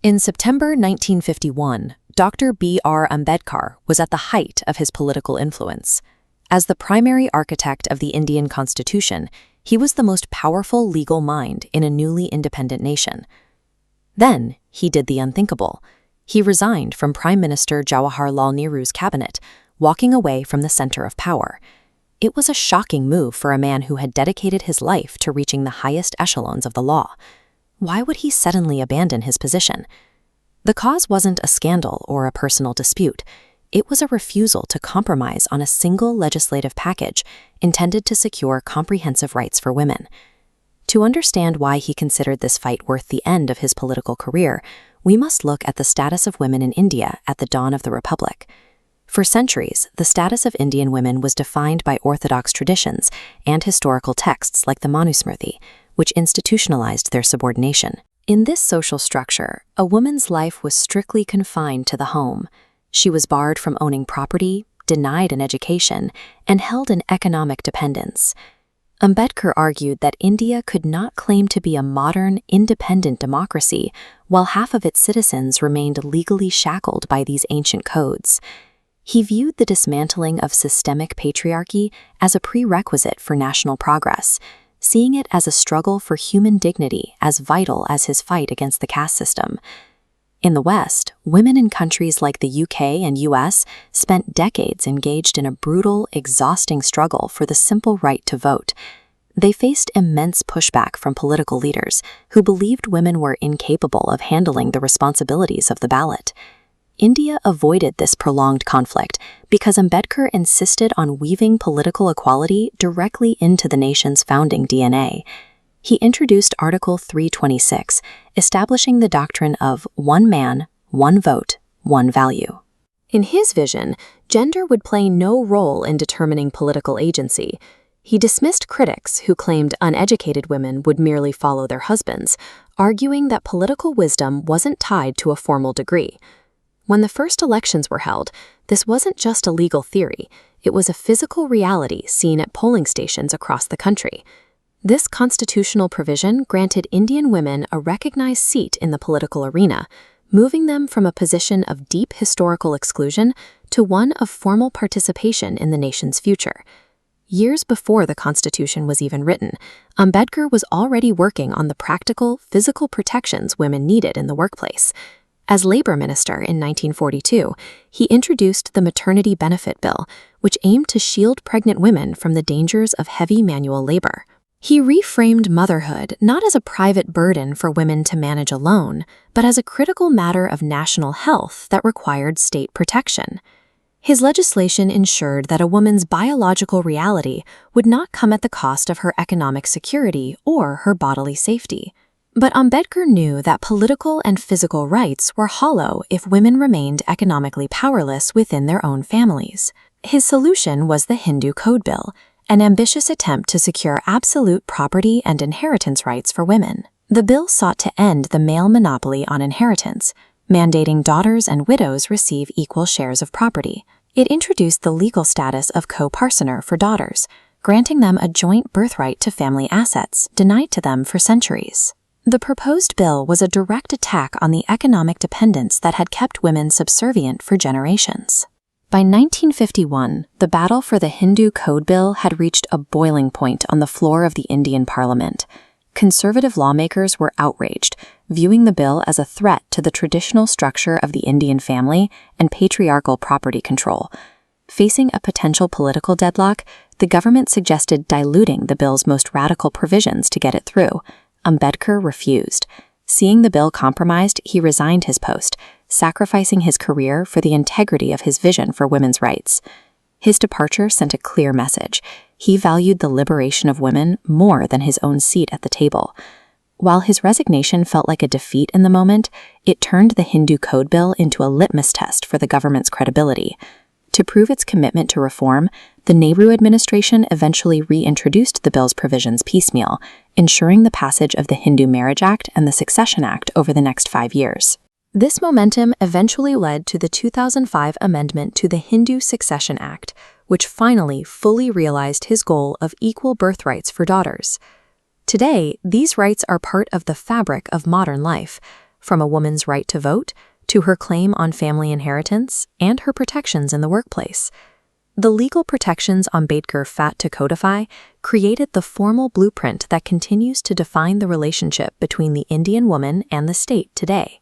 In September 1951, Dr. B.R. Ambedkar was at the height of his political influence. As the primary architect of the Indian Constitution, he was the most powerful legal mind in a newly independent nation. Then, he did the unthinkable. He resigned from Prime Minister Jawaharlal Nehru's cabinet, walking away from the center of power. It was a shocking move for a man who had dedicated his life to reaching the highest echelons of the law. Why would he suddenly abandon his position? The cause wasn't a scandal or a personal dispute. It was a refusal to compromise on a single legislative package intended to secure comprehensive rights for women. To understand why he considered this fight worth the end of his political career, we must look at the status of women in India at the dawn of the Republic. For centuries, the status of Indian women was defined by orthodox traditions and historical texts like the Manusmriti, which institutionalized their subordination. In this social structure, a woman's life was strictly confined to the home. She was barred from owning property, denied an education, and held in economic dependence. Ambedkar argued that India could not claim to be a modern, independent democracy while half of its citizens remained legally shackled by these ancient codes. He viewed the dismantling of systemic patriarchy as a prerequisite for national progress, seeing it as a struggle for human dignity as vital as his fight against the caste system. In the West, women in countries like the UK and US spent decades engaged in a brutal, exhausting struggle for the simple right to vote. They faced immense pushback from political leaders who believed women were incapable of handling the responsibilities of the ballot. India avoided this prolonged conflict because Ambedkar insisted on weaving political equality directly into the nation's founding DNA. He introduced Article 326, establishing the doctrine of one man, one vote, one value. In his vision, gender would play no role in determining political agency. He dismissed critics who claimed uneducated women would merely follow their husbands, arguing that political wisdom wasn't tied to a formal degree. When the first elections were held, this wasn't just a legal theory, it was a physical reality seen at polling stations across the country. This constitutional provision granted Indian women a recognized seat in the political arena, moving them from a position of deep historical exclusion to one of formal participation in the nation's future. Years before the Constitution was even written, Ambedkar was already working on the practical, physical protections women needed in the workplace. As Labor Minister in 1942, he introduced the Maternity Benefit Bill, which aimed to shield pregnant women from the dangers of heavy manual labor. He reframed motherhood not as a private burden for women to manage alone, but as a critical matter of national health that required state protection. His legislation ensured that a woman's biological reality would not come at the cost of her economic security or her bodily safety. But Ambedkar knew that political and physical rights were hollow if women remained economically powerless within their own families. His solution was the Hindu Code Bill, an ambitious attempt to secure absolute property and inheritance rights for women. The bill sought to end the male monopoly on inheritance, mandating daughters and widows receive equal shares of property. It introduced the legal status of co-parsoner for daughters, granting them a joint birthright to family assets denied to them for centuries. The proposed bill was a direct attack on the economic dependence that had kept women subservient for generations. By 1951, the battle for the Hindu Code Bill had reached a boiling point on the floor of the Indian Parliament. Conservative lawmakers were outraged, viewing the bill as a threat to the traditional structure of the Indian family and patriarchal property control. Facing a potential political deadlock, the government suggested diluting the bill's most radical provisions to get it through. Ambedkar refused. Seeing the bill compromised, he resigned his post, sacrificing his career for the integrity of his vision for women's rights. His departure sent a clear message. He valued the liberation of women more than his own seat at the table. While his resignation felt like a defeat in the moment, it turned the Hindu Code Bill into a litmus test for the government's credibility. To prove its commitment to reform, the Nehru administration eventually reintroduced the bill's provisions piecemeal, ensuring the passage of the Hindu Marriage Act and the Succession Act over the next 5 years. This momentum eventually led to the 2005 amendment to the Hindu Succession Act, which finally fully realized his goal of equal birthrights for daughters. Today, these rights are part of the fabric of modern life. from a woman's right to vote to her claim on family inheritance and her protections in the workplace. The legal protections Ambedkar fought to codify created the formal blueprint that continues to define the relationship between the Indian woman and the state today.